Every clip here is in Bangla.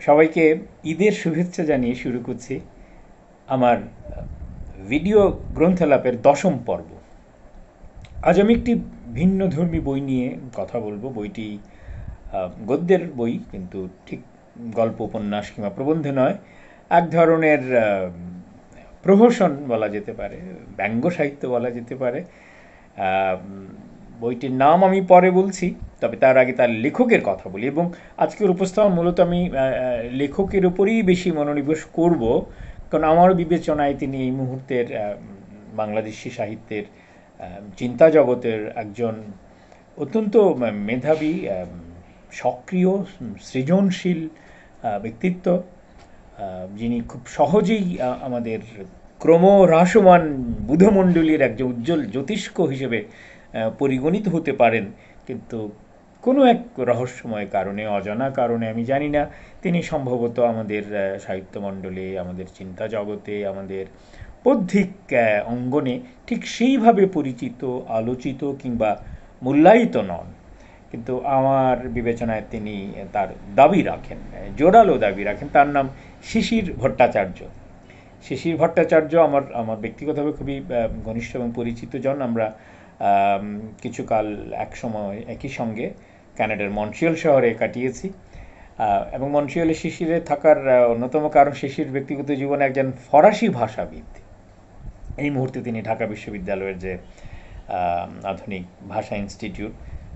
সবাইকে ঈদের শুভেচ্ছা জানিয়ে শুরু করছি আমার ভিডিও গ্রন্থালাপের 10ম পর্ব। আজ আমি একটি ভিন্নধর্মী বই নিয়ে কথা বলবো। বইটি গদ্যের বই, কিন্তু ঠিক গল্প, উপন্যাস কিংবা প্রবন্ধ নয়। এক ধরনের প্রহসন বলা যেতে পারে, ব্যঙ্গ সাহিত্য বলা যেতে পারে। বইটির নাম আমি পরে বলছি, তবে তার আগে তার লেখকের কথা বলি। এবং আজকের উপস্থাপন মূলত আমি লেখকের উপরেই বেশি মনোনিবেশ করব, কারণ আমার বিবেচনায় তিনি এই মুহূর্তের বাংলাদেশি সাহিত্যের চিন্তা জগতের একজন অত্যন্ত মেধাবী, সক্রিয়, সৃজনশীল ব্যক্তিত্ব, যিনি খুব সহজেই আমাদের ক্রমহ্রাসমান বুধমণ্ডলীর একজন উজ্জ্বল জ্যোতিষ্ক হিসেবে পরিগণিত হতে পারেন। কিন্তু কোনো এক রহস্যময় কারণে, অজানা কারণে, আমি জানি না, তিনি সম্ভবত আমাদের সাহিত্যমণ্ডলে, আমাদের চিন্তা জগতে, আমাদের বৌদ্ধিক অঙ্গনে ঠিক সেইভাবে পরিচিত, আলোচিত কিংবা মূল্যায়িত নন। কিন্তু আমার বিবেচনায় তিনি তার দাবি রাখেন, জোরালো দাবি রাখেন। তার নাম শিশির ভট্টাচার্য। শিশির ভট্টাচার্য আমার আমার ব্যক্তিগতভাবে খুবই ঘনিষ্ঠ এবং পরিচিত জন। আমরা কিছুকাল একসময় একই সঙ্গে কানাডার মন্ট্রিয়াল শহরে কাটিয়েছি। এবং মন্ট্রিয়ালে শিশিরে থাকার অন্যতম কারণ, শিশির ব্যক্তিগত জীবনে একজন ফরাসি ভাষাবিদ। এই মুহূর্তে তিনি ঢাকা বিশ্ববিদ্যালয়ের যে আধুনিক ভাষা ইনস্টিটিউট,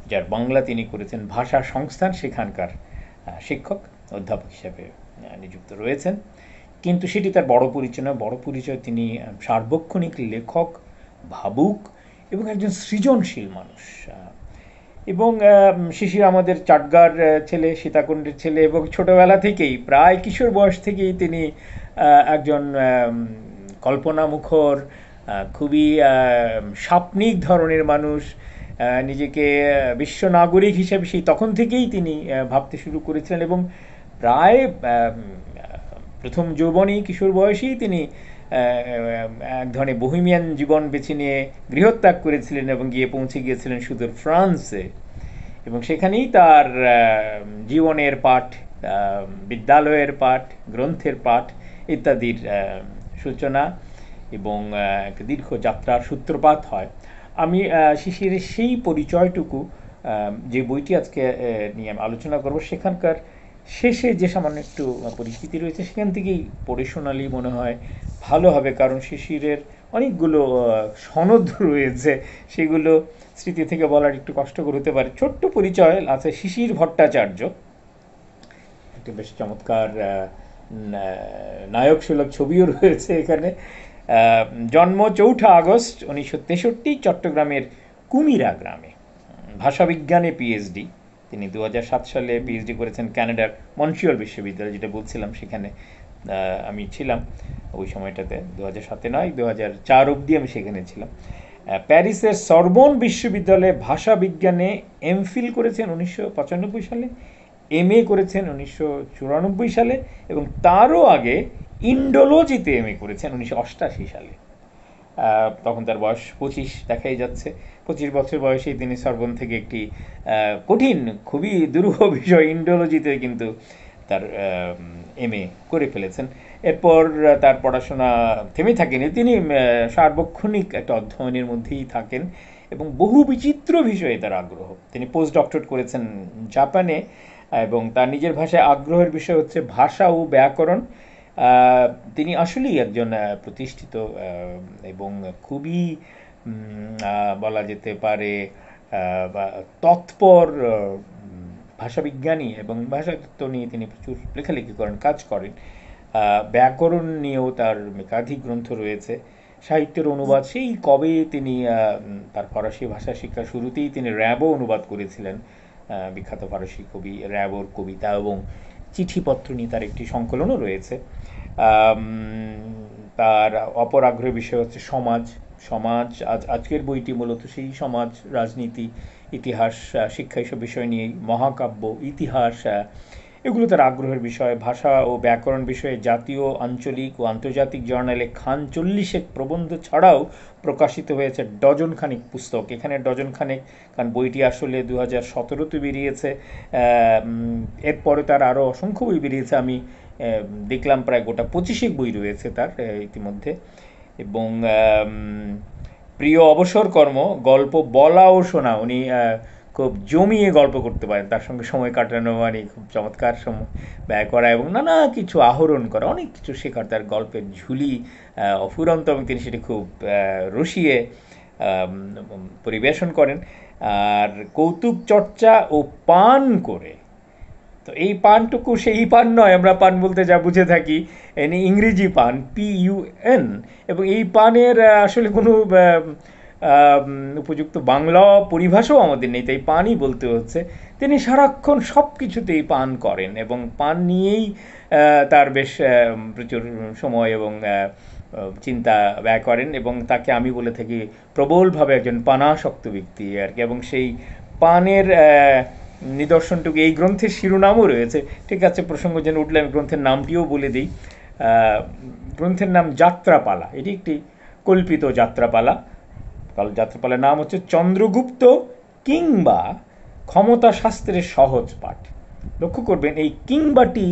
যার বাংলা তিনি করেছেন ভাষা সংস্থান, সেখানকার শিক্ষক, অধ্যাপক হিসেবে নিযুক্ত রয়েছেন। কিন্তু সেটি তার বড় পরিচয় নয়। বড় পরিচয়, তিনি সার্বক্ষণিক লেখক, ভাবুক এবং একজন সৃজনশীল মানুষ। এবং শিশির আমাদের চাটগাঁর ছেলে, সীতাকুণ্ডের ছেলে, এবং ছোটোবেলা থেকেই, প্রায় কিশোর বয়স থেকেই তিনি একজন কল্পনামুখর, খুবই স্বপ্নিক ধরনের মানুষ। নিজেকে বিশ্ব নাগরিক হিসেবে সেই তখন থেকেই তিনি ভাবতে শুরু করেছিলেন। এবং প্রায় প্রথম যৌবনেই, কিশোর বয়সেই তিনি এক ধরনের বহিমিয়ান জীবন বেছে নিয়ে গৃহত্যাগ করেছিলেন এবং গিয়ে পৌঁছে গিয়েছিলেন সুদূর ফ্রান্সে। এবং সেখানেই তার জীবনের পাঠ, বিদ্যালয়ের পাঠ, গ্রন্থের পাঠ ইত্যাদির সূচনা এবং একটা দীর্ঘ যাত্রার সূত্রপাত হয়। আমি শিশিরের সেই পরিচয়টুকু, যে বইটি আজকে নিয়ে আমি আলোচনা করব, সেখানকার শেষে যে সামান্য একটু পরিচিতি রয়েছে, সেখান থেকেই পড়ে শোনালি মনে হয় ভালো হবে। কারণ শিশিরের অনেকগুলো সনদ রয়েছে, সেগুলো স্মৃতি থেকে বলার একটু কষ্টকর হতে পারে। ছোট্ট পরিচয় আছে শিশির ভট্টাচার্য। একটি বেশ চমৎকার নায়ক সুলভ ছবিও রয়েছে এখানে। জন্ম 4 আগস্ট 1963, চট্টগ্রামের কুমিরা গ্রামে। ভাষাবিজ্ঞানে পিএইচডি। তিনি 2007 সালে পিএইচডি করেছেন কানাডার মন্ট্রিয়াল বিশ্ববিদ্যালয়, যেটা বলছিলাম, সেখানে আমি ছিলাম ওই সময়টাতে। 2007-এ নয়, 2004 অবধি আমি সেখানে ছিলাম। প্যারিসের সরবন বিশ্ববিদ্যালয়ে ভাষাবিজ্ঞানে এমফিল করেছেন 1995 সালে, এমএ করেছেন 1994 সালে, এবং তারও আগে ইন্ডোলজিতে এমএ করেছেন 1988 সালে। তখন তার বয়স 25 দেখাই যাচ্ছে। 25 বছর বয়সেই তিনি সরবন থেকে একটি কঠিন, খুবই দুরূহ বিষয় ইন্ডোলজিতে কিন্তু তার এমএ করে ফেলেছেন। এরপর তার পড়াশোনা থেমে থাকেনি, তিনি সার্বক্ষণিক একটা অধ্যয়নের মধ্যেই থাকেন এবং বহু বিচিত্র বিষয়ে তার আগ্রহ। তিনি পোস্ট ডক্টরেট করেছেন জাপানে, এবং তার নিজের ভাষায় আগ্রহের বিষয় হচ্ছে ভাষা ও ব্যাকরণ। তিনি আসলেই একজন প্রতিষ্ঠিত এবং খুবই বলা যেতে পারে তৎপর ভাষাবিজ্ঞানী, এবং ভাষাতত্ত্ব নিয়ে তিনি প্রচুর লেখালেখি করেন, কাজ করেন। ব্যাকরণ নিয়েও তার একাধিক গ্রন্থ রয়েছে। সাহিত্যের অনুবাদ সেই কবে তিনি তার ফরাসি ভাষা শিক্ষার শুরুতেই তিনি র্যাবও অনুবাদ করেছিলেন। বিখ্যাত ফরাসি কবি র্যাবোর কবিতা এবং চিঠিপত্র নিয়ে তার একটি সংকলনও রয়েছে। তার অপর আগ্রহের বিষয় হচ্ছে সমাজ। আজকের বইটি মূলত সেই সমাজ, রাজনীতি, ইতিহাস, শিক্ষা, এইসব বিষয় নিয়েই। মহাকাব্য, ইতিহাস, এগুলো তার আগ্রহের বিষয়। ভাষা ও ব্যাকরণ বিষয়ে জাতীয়, আঞ্চলিক ও আন্তর্জাতিক জার্নালে খান 40 প্রবন্ধ ছাড়াও প্রকাশিত হয়েছে ডজন খানেক পুস্তক। এখানে ডজন খানেক, কারণ বইটি আসলে 2017-তে বেরিয়েছে। এরপরে তার আরও অসংখ্য বই বেরিয়েছে। আমি দেখলাম প্রায় গোটা 25 বই রয়েছে তার ইতিমধ্যে। এবং প্রিয় অবসর কর্ম গল্প বলা ও শোনা। উনি খুব জমিয়ে গল্প করতে পারেন, তার সঙ্গে সময় কাটানো মানে খুব চমৎকার সময় ব্যয় করা এবং নানা কিছু আহরণ করা, অনেক কিছু শেখার। তার গল্পের ঝুলি অফুরন্ত এবং তিনি সেটি খুব রসিয়ে পরিবেশন করেন। আর কৌতুক চর্চা ও পান করে, তো এই পানটুকু সেই পান নয় আমরা পান বলতে যা বুঝে থাকি, ইংরেজি পান, PUN। এবং এই পানের আসলে কোনো উপযুক্ত বাংলা পরিভাষাও আমাদের নেই, তাই পানই বলতে হচ্ছে। তিনি সারাক্ষণ সব কিছুতেই পান করেন এবং পান নিয়েই তার বেশ প্রচুর সময় এবং চিন্তা ব্যয় করেন। এবং তাকে আমি বলে থাকি প্রবলভাবে একজন পানাসক্ত ব্যক্তি আর কি। এবং সেই পানের নিদর্শনটুকু এই গ্রন্থের শিরোনামও রয়েছে। ঠিক আছে, প্রসঙ্গ যেন উঠলে আমি গ্রন্থের নামটিও বলে দিই। গ্রন্থের নাম যাত্রাপালা। এটি একটি কল্পিত যাত্রাপালা। যাত্রাপালার নাম হচ্ছে চন্দ্রগুপ্ত কিংবা ক্ষমতা শাস্ত্রের সহজ পাঠ। লক্ষ্য করবেন এই কিংবাটি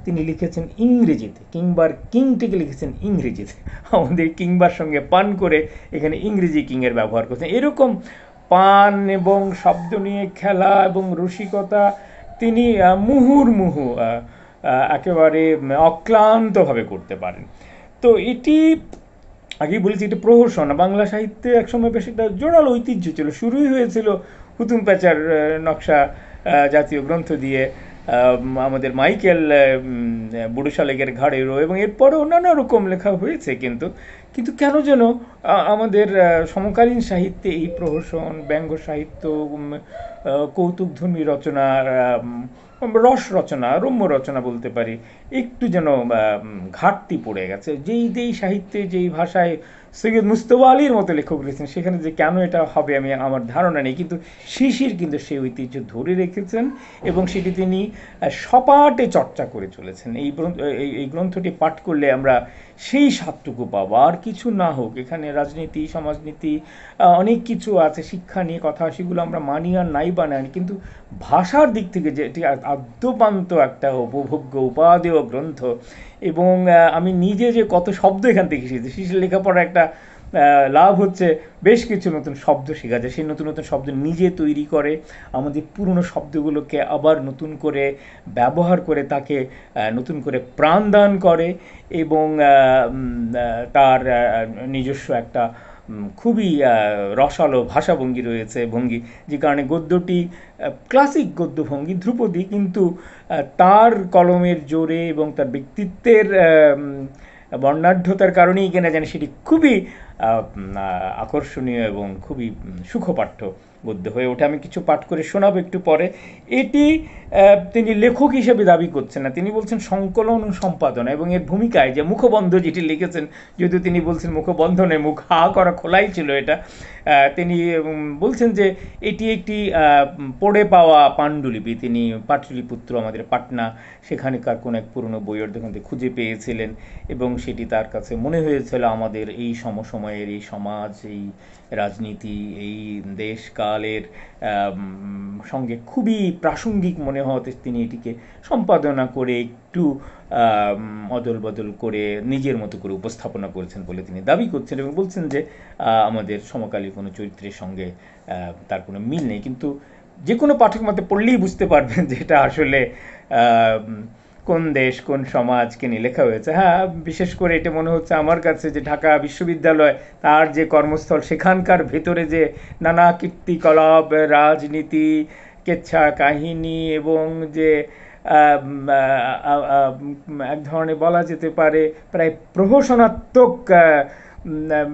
তিনি লিখেছেন ইংরেজিতে, কিংবার কিংটিকে লিখেছেন ইংরেজিতে। আমাদের কিংবার সঙ্গে পান করে এখানে ইংরেজি কিংয়ের ব্যবহার করছেন। এরকম পান এবং শব্দ নিয়ে খেলা এবং রসিকতা তিনি মুহুর্মুহু একেবারে অক্লান্তভাবে করতে পারেন। তো এটি আগেই বলেছি, এটা প্রহসন। বাংলা সাহিত্যে একসময় বেশ একটা জোরালো ঐতিহ্য ছিল। শুরুই হয়েছিল হুতুম প্যাঁচার নকশা জাতীয় গ্রন্থ দিয়ে, আমাদের মাইকেল বুড়ো শালিকের ঘাড়েরও, এবং এরপরেও নানা রকম লেখা হয়েছে। কিন্তু কিন্তু কেন যেন আমাদের সমকালীন সাহিত্যে এই প্রহসন, ব্যঙ্গ সাহিত্য, কৌতুকধর্মী রচনা, রস রচনা, রম্য রচনা বলতে পারি, একটু যেন ঘাটতি পড়ে গেছে। যেই সাহিত্যে যেই ভাষায় সৈয়দ মুস্তফা আলীর মতো লেখক রয়েছেন, সেখানে যে কেন এটা হবে আমার ধারণা নেই। কিন্তু শিশির কিন্তু সেই ঐতিহ্য ধরে রেখেছেন এবং সেটি তিনি সপাটে চর্চা করে চলেছেন। এই গ্রন্থটি পাঠ করলে আমরা সেই স্বাদটুকু পাবো। আর কিছু না হোক, এখানে রাজনীতি, সমাজনীতি, অনেক কিছু আছে, শিক্ষা নিয়ে কথা, সেগুলো আমরা মানি আর নাই বানাই, কিন্তু ভাষার দিক থেকে যে এটি আদ্যপান্ত একটা উপভোগ্য উপাদেয় গ্রন্থ। এবং আমি নিজে যে কত শব্দ এখান থেকে শিখেছি, শিশির লেখাপড়া একটা লাভ হচ্ছে বেশ কিছু নতুন শব্দ শেখা যায়। সেই নতুন নতুন শব্দ নিজে তৈরি করে, আমাদের পুরনো শব্দগুলোকে আবার নতুন করে ব্যবহার করে তাকে নতুন করে প্রাণদান করে এবং তার নিজস্ব একটা খুবই রসালো ভাষাভঙ্গি রয়েছে, ভঙ্গি, যে কারণে গদ্যটি ক্লাসিক গদ্যভঙ্গি, ধ্রুপদী, কিন্তু তার কলমের জোরে এবং তার ব্যক্তিত্বের বর্ণাঢ্যতার কারণেই কেনা জানি সেটি খুবই আকর্ষণীয় এবং খুবই সুখপাঠ্য গদ্য হয়ে ওঠে। আমি কিছু পাঠ করে শোনাবো একটু পরে। এটি তিনি লেখক হিসেবে দাবি করছেন না, তিনি বলছেন সংকলন ও সম্পাদনা। এবং এর ভূমিকায় যে মুখবন্ধ যেটি লিখেছেন, যদিও তিনি বলছেন মুখবন্ধ নয়, মুখ হা করা খোলাই ছিল এটা, তিনি বলছেন যে এটি একটি পড়ে পাওয়া পাণ্ডুলিপি। তিনি পাটলিপুত্র, আমাদের পাটনা, সেখানকার কোনো এক পুরনো বইয়ের দোকান থেকে খুঁজে পেয়েছিলেন এবং সেটি তার কাছে মনে হয়েছিল আমাদের এই সময়ের এই সমাজ, এই রাজনীতি, এই দেশকালের সঙ্গে খুবই প্রাসঙ্গিক মনে হতে তিনি এটিকে সম্পাদনা করে একটু অদল বদল করে নিজের মতো করে উপস্থাপনা করেছেন বলে তিনি দাবি করছেন এবং বলছেন যে আমাদের সমকালীন কোনো চরিত্রের সঙ্গে তার কোনো মিল নেই। কিন্তু যে কোনো পাঠক মতে পড়লেই বুঝতে পারবেন যে এটা আসলে কোন দেশ, কোন সমাজকে নিয়ে লেখা হয়েছে। হ্যাঁ, বিশেষ করে এটা মনে হচ্ছে আমার কাছে যে ঢাকা বিশ্ববিদ্যালয়, তার যে কর্মস্থল, সেখানকার ভেতরে যে নানা কীর্তিকলাপ, রাজনীতি, কেচ্ছা কাহিনী এবং যে এক ধরনের বলা যেতে পারে প্রায় প্রহসনাত্মক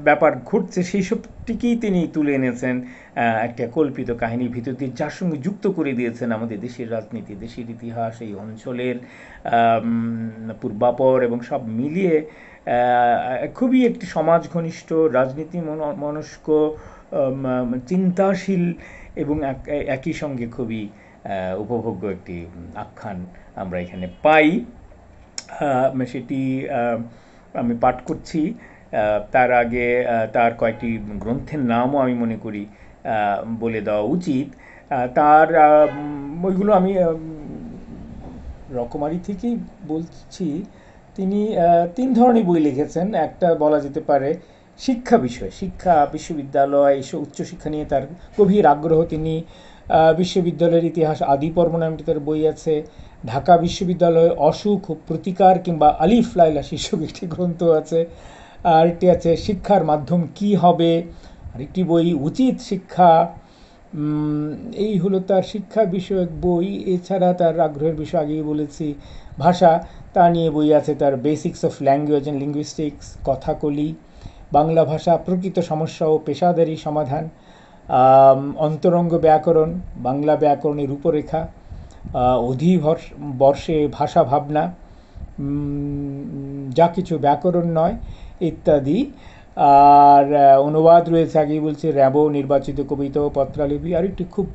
ব্যাপার ঘটছে, সেই সবটিকেই তিনি তুলে এনেছেন একটা কল্পিত কাহিনীর ভিতর দিয়ে, যার সঙ্গে যুক্ত করে দিয়েছেন আমাদের দেশের রাজনীতি, দেশের ইতিহাস, এই অঞ্চলের পূর্বাপর এবং সব মিলিয়ে খুবই একটি সমাজ ঘনিষ্ঠ, রাজনীতি মনস্ক, চিন্তাশীল এবং একই সঙ্গে খুবই উপভোগ্য একটি আখ্যান আমরা এখানে পাই। সেটি আমি পাঠ করছি। তার আগে তার কয়েকটি গ্রন্থের নামও আমি মনে করি বলে দেওয়া উচিত। তার ওইগুলো আমি রকমারি থেকেই বলছি। তিনি তিন ধরনের বই লিখেছেন। একটা বলা যেতে পারে শিক্ষা বিষয়, শিক্ষা, বিশ্ববিদ্যালয়, এসব উচ্চশিক্ষা নিয়ে তার গভীর আগ্রহ। তিনি বিশ্ববিদ্যালয়ের ইতিহাস আদি পর্ব নামটি তার বই আছে। ঢাকা বিশ্ববিদ্যালয় অসুখ ও প্রতিকার কিংবা আলিফ লাইলা শীর্ষক একটি গ্রন্থ আছে। আরেকটি আছে শিক্ষার মাধ্যম কি হবে। আরেকটি বই উচিত শিক্ষা। এই হলো তার শিক্ষা বিষয়ক বই। এছাড়া তার আগ্রহের বিষয় আগেই বলেছি ভাষা, তা নিয়ে বই আছে তার basics of language and linguistics, Kathakali, Bangla ভাষা প্রকৃত সমস্যা ও পেশাদারি সমাধান, অন্তরঙ্গ ব্যাকরণ, বাংলা ব্যাকরণের রূপরেখা, অধিবর্ষে ভাষা ভাবনা, যা কিছু ব্যাকরণ নয়, ইত্যাদি। আর অনুবাদ রয়েছে, আগেই বলছি, র্যাবো, নির্বাচিত কবিতা ও পত্রালিপি। আরেকটি খুব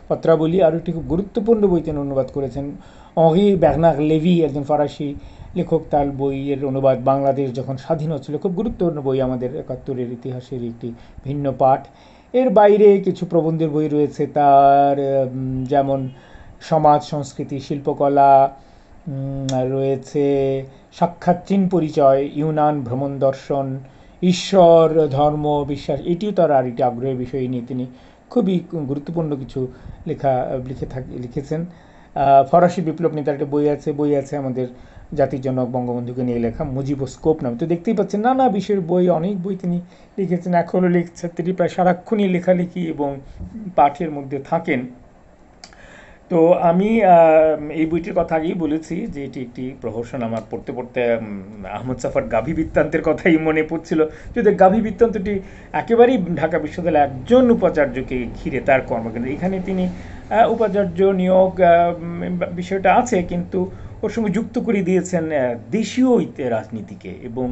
পত্রাবলী, আরেকটি খুব গুরুত্বপূর্ণ বই তিনি অনুবাদ করেছেন। অঁরি বের্নার লেভি, একজন ফরাসি লেখক, তার বইয়ের অনুবাদ বাংলাদেশ যখন স্বাধীন হচ্ছিল, খুব গুরুত্বপূর্ণ বই, আমাদের ৭১-এর ইতিহাসের একটি ভিন্ন পাঠ। এর বাইরে কিছু প্রবন্ধের বই রয়েছে তার, যেমন সমাজ, সংস্কৃতি, শিল্পকলা রয়েছে, সাক্ষাৎ চীন পরিচয়, ইউনান ভ্রমণ দর্শন, ঈশ্বর, ধর্ম, বিশ্বাস। এটিও তার আরেকটি আগ্রহের বিষয় নিয়ে তিনি খুবই গুরুত্বপূর্ণ কিছু লিখেছেন। ফরাসি বিপ্লব নিয়ে তার একটা বই আছে আমাদের জাতির জনক বঙ্গবন্ধুকে নিয়ে লেখা, মুজিবোস্কোপ নামে। তো দেখতেই পাচ্ছেন নানা বিষয়ের বই, অনেক বই তিনি লিখেছেন, এখনও লিখছেন। তিনি প্রায় সারাক্ষণই লেখালেখি এবং পাঠের মধ্যে থাকেন। তো আমি এই বইটির কথা আগেই বলেছি যে এটি একটি প্রহসন। আমার পড়তে পড়তে আহমদ সাফার গাভী বৃত্তান্তের কথাই মনে পড়ছিল। যদি গাভী বৃত্তান্তটি একেবারেই ঢাকা বিশ্ববিদ্যালয়ের একজন উপাচার্যকে ঘিরে তার কর্মকেন্দ্র। এখানে তিনি উপাচার্য নিয়োগ বিষয়টা আছে, কিন্তু ওর সঙ্গে যুক্ত করে দিয়েছেন দেশীয় রাজনীতিকে এবং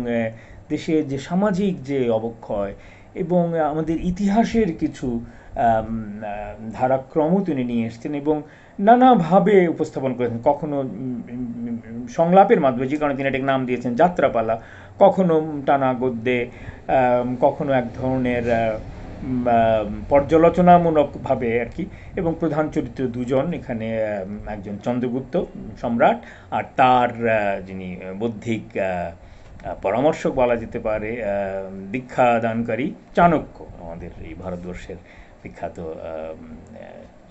দেশে যে সামাজিক যে অবক্ষয় এবং আমাদের ইতিহাসের কিছু ধারাক্রম তিনি নিয়ে এসছেন এবং নানাভাবে উপস্থাপন করেছেন। কখনো সংলাপের মাধ্যমে, যে কারণে তিনি এটাকে নাম দিয়েছেন যাত্রাপালা, কখনো টানা গদ্যে, কখনো এক ধরনের পর্যালোচনামূলকভাবে আর কি। এবং প্রধান চরিত্র দুজন এখানে, একজন চন্দ্রগুপ্ত সম্রাট আর তার যিনি বৌদ্ধিক পরামর্শক বলা যেতে পারে, দীক্ষাদানকারী চাণক্য, আমাদের এই ভারতবর্ষের বিখ্যাত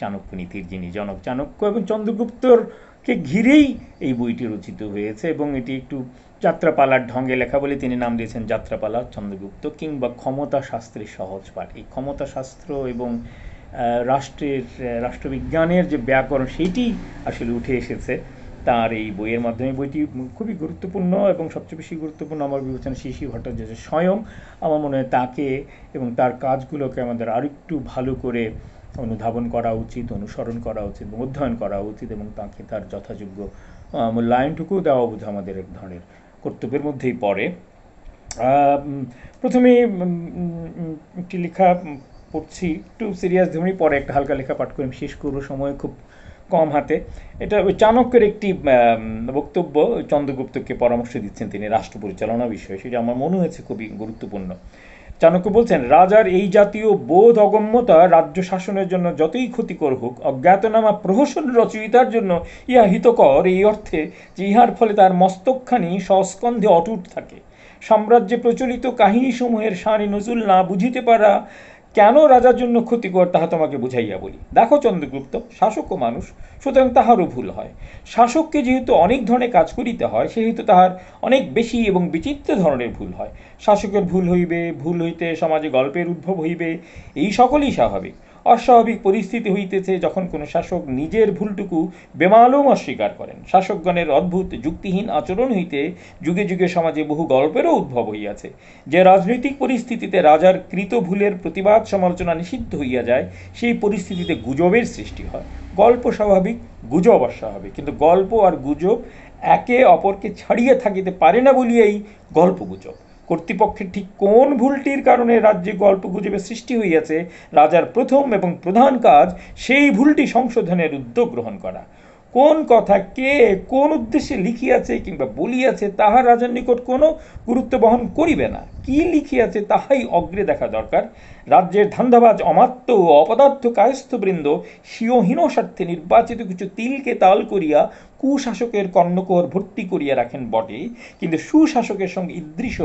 চাণক্য নীতির যিনি জনক চাণক্য। এবং চন্দ্রগুপ্তরকে ঘিরেই এই বইটি রচিত হয়েছে এবং এটি একটু যাত্রাপালার ঢঙ্গে লেখা বলে তিনি নাম দিয়েছেন যাত্রাপালা চন্দ্রগুপ্ত, কিংবা ক্ষমতা শাস্ত্রের সহজ পাঠ। এই ক্ষমতা শাস্ত্র এবং রাষ্ট্রবিজ্ঞানের যে ব্যাকরণ, সেইটি আসলে উঠে এসেছে তার এই বইয়ের মাধ্যমে। বইটি খুবই গুরুত্বপূর্ণ এবং সবচেয়ে বেশি গুরুত্বপূর্ণ আমার বিবেচনা শিশি ভট্টাচার্য স্বয়ং। আমার মনে হয় তাকে এবং তার কাজগুলোকে আমাদের আরেকটু ভালো করে অনুধাবন করা উচিত, অনুসরণ করা উচিত এবং অধ্যয়ন করা উচিত, এবং তাকে তার যথাযোগ্য মূল্যায়নটুকু দেওয়া বোধ আমাদের এক ধরনের কর্তব্যের মধ্যেই পড়ে। প্রথমে একটি লেখা পড়ছি, একটু সিরিয়াস ধরনের, পরে একটা হালকা লেখা পাঠ করে আমি শেষ করবো, সময় খুব কম হাতে। এটা ওই চাণক্যের একটি বক্তব্য, চন্দ্রগুপ্তকে পরামর্শ দিচ্ছেন তিনি রাষ্ট্র পরিচালনা বিষয়ে। সেটা আমার মনে হয়েছে খুবই গুরুত্বপূর্ণ। চাণক্য বলছেন, রাজার এই জাতীয় বোধ অগম্যতা রাজ্য শাসনের জন্য যতই ক্ষতিকর হোক, অজ্ঞাতনামা প্রহসন রচয়িতার জন্য ইহা হিতকর, এই অর্থে যে ইহার ফলে তার মস্তকখানি সস্কন্ধে অটুট থাকে। সাম্রাজ্যে প্রচলিত কাহিনীসমূহের সানি নজুল না বুঝিতে পারা কেন রাজার জন্য ক্ষতিকর, তাহা তোমাকে বুঝাইয়া বলি। দেখো চন্দ্রগুপ্ত, শাসকও মানুষ, সুতরাং তাহারও ভুল হয়। শাসককে যেহেতু অনেক ধরনের কাজ করিতে হয়, সেহেতু তাহার অনেক বেশি এবং বিচিত্র ধরনের ভুল হয়। শাসকের ভুল হইবে, ভুল হইতে সমাজে গল্পের উদ্ভব হইবে, এই সকলই স্বাভাবিক। অস্বাভাবিক পরিস্থিতি হইতেছে যখন কোনো শাসক নিজের ভুলটুকু বেমালুম অস্বীকার করেন। শাসকগণের অদ্ভুত যুক্তিহীন আচরণ হইতে যুগে যুগে সমাজে বহু গল্পেরও উদ্ভব হইয়াছে। যে রাজনৈতিক পরিস্থিতিতে রাজার কৃত ভুলের প্রতিবাদ সমালোচনা নিষিদ্ধ হইয়া যায়, সেই পরিস্থিতিতে গুজবের সৃষ্টি হয়। গল্প স্বাভাবিক, গুজব অস্বাভাবিক, কিন্তু গল্প আর গুজব একে অপরকে ছাড়িয়ে থাকিতে পারে না বলিয়াই গল্প গুজব। কর্তৃপক্ষের ঠিক কোন ভুলটির কারণে রাজ্যে গল্পগুজবের সৃষ্টি হইয়াছে, রাজার প্রথম এবং প্রধান কাজ সেই ভুলটি সংশোধনের উদ্যোগ গ্রহণ করা। কোন কথা কে কোন উদ্দেশ্যে লিখিয়াছে কিংবা বলিয়াছে তাহা রাজার নিকট কোনো গুরুত্ব বহন করিবে না, কি লিখিয়াছে তাহাই অগ্রে দেখা দরকার। রাজ্যের ধান্দাবাজ অমাত্য ও অপদার্থ কায়স্থবৃন্দ স্বীয়হীন স্বার্থে নির্বাচিত কিছু তিলকে তাল করিয়া কুশাসকের কর্ণকোহর ভর্তি করিয়া রাখেন বটে, কিন্তু সুশাসকের সঙ্গে ঈদৃশ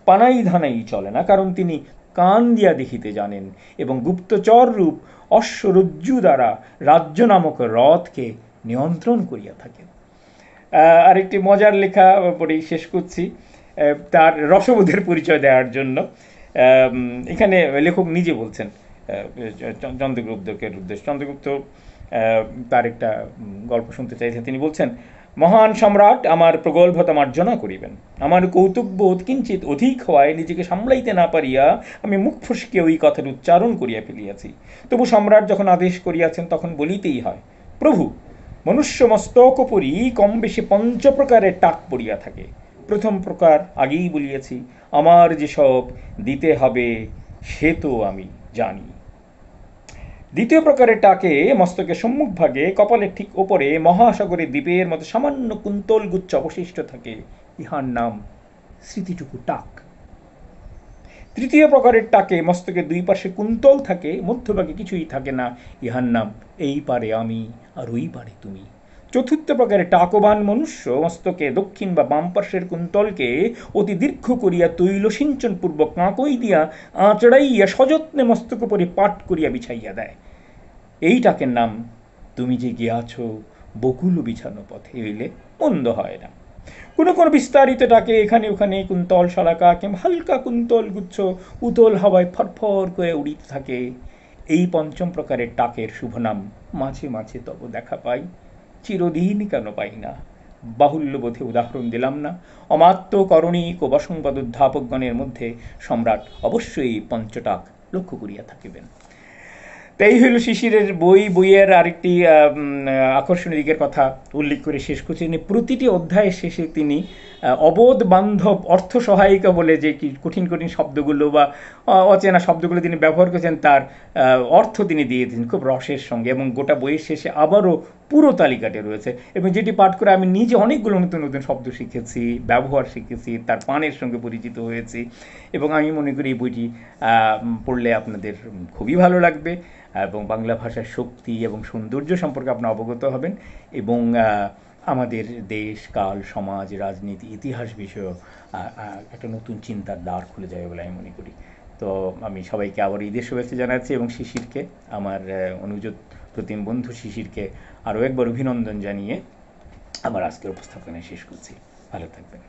পানাই ধানাই চলে না, কারণ তিনি কান দিয়া দেখিতে জানেন এবং গুপ্তচর রূপ অশ্বরজ্জু দ্বারা রাজ্য নামক রথকে নিয়ন্ত্রণ করিয়া থাকেন। আরেকটি মজার লেখা পড়েই শেষ করছি, তার রসবোধের পরিচয় দেওয়ার জন্য। এখানে লেখক নিজে বলছেন চন্দ্রগুপ্তকে উদ্দেশ্য। চন্দ্রগুপ্ত তার একটা গল্প শুনতে চাইছেন। তিনি বলছেন, মহান সম্রাট আমার প্রগল্ভতা মার্জনা করিবেন। আমার কৌতুকবোধ কিঞ্চিত অধিক হওয়ায় নিজেকে সামলাইতে না পারিয়া আমি মুখ ফসকে ওই কথার উচ্চারণ করিয়া ফেলিয়াছি। তবু সম্রাট যখন আদেশ করিয়াছেন তখন বলিতেই হয়। প্রভু, মনুষ্য মস্তক উপরই কম বেশি পঞ্চপ্রকারের টাক পড়িয়া থাকে। প্রথম প্রকার আগেই বলিয়াছি, আমার যেসব দিতে হবে সে তো আমি জানি। দ্বিতীয় প্রকারের টাকে মস্তকের সম্মুখভাগে কপালের ঠিক ওপরে মহাসাগরের দ্বীপের মতো সামান্য কুন্তল গুচ্ছ অবশিষ্ট থাকে, ইহার নাম স্মৃতিটুকু টাক। তৃতীয় প্রকারের টাকে মস্তকের দুই পাশে কুন্তল থাকে, মধ্যভাগে কিছুই থাকে না, ইহার নাম এই পারে আমি আর ওই পারে তুমি। চতুর্থ প্রকারের টাকবান মনুষ্য মস্তকে দক্ষিণ বা বাম পার্শ্বের কুন্তলকে অতি দীর্ঘ করিয়া তৈল সিঞ্চন পূর্বক কাঁকই দিয়া আঁচড়াইয়া সযত্নে মস্তক উপরে পাট করিয়া বিছাইয়া দেয়। এই টাকের নাম তুমি যে গিয়াছ বকুল বিছানো পথে, হইলে মন্দ হয় না। কোনো কোনো বিস্তারিত টাকে এখানে ওখানে কুন্তল শলাকা কিংবা হালকা কুন্তল গুচ্ছ উতল হাওয়ায় ফরফর করে উড়িতে থাকে। এই পঞ্চম প্রকারের টাকের শুভ নাম মাঝে মাঝে তব দেখা পাই, চিরদিন কেন পাই না। বাহুল্যবোধে উদাহরণ দিলাম না, অমাত্য করণিক ও বসংবাদ অধ্যাপকগণের মধ্যে সম্রাট অবশ্যই পঞ্চটাক লক্ষ্য করিয়া থাকিবেন। তাই হইল শিশিরের বইয়ের আরেকটি আকর্ষণীয় দিকের কথা উল্লেখ করে শেষ করছেন। প্রতিটি অধ্যায়ের শেষে তিনি অবোধ বান্ধব অর্থ সহায়িকা বলে যে কি কঠিন কঠিন শব্দগুলো বা অচেনা শব্দগুলো তিনি ব্যবহার করেছেন, তার অর্থ তিনি দিয়ে দিন খুব রসের সঙ্গে, এবং গোটা বইয়ের শেষে আবারও পুরো তালিকাটি রয়েছে, এবং যেটি পাঠ করে আমি নিজে অনেকগুলো নতুন নতুন শব্দ শিখেছি, ব্যবহার শিখেছি, তার পানের সঙ্গে পরিচিত হয়েছি, এবং আমি মনে করি এই বইটি পড়লে আপনাদের খুবই ভালো লাগবে এবং বাংলা ভাষার শক্তি এবং সৌন্দর্য সম্পর্কে আপনি অবগত হবেন, এবং আমাদের দেশ কাল সমাজ রাজনীতি ইতিহাস বিষয়েও একটা নতুন চিন্তার দ্বার খুলে যাবে বলে আমি মনে করি। তো আমি সবাইকে আবার ঈদের শুভেচ্ছা জানাচ্ছি, এবং শিশিরকে আমার অনুযোগ প্রতিম বন্ধু শিশিরকে আরও একবার অভিনন্দন জানিয়ে আমার আজকের উপস্থাপনা শেষ করছি। ভালো থাকবেন।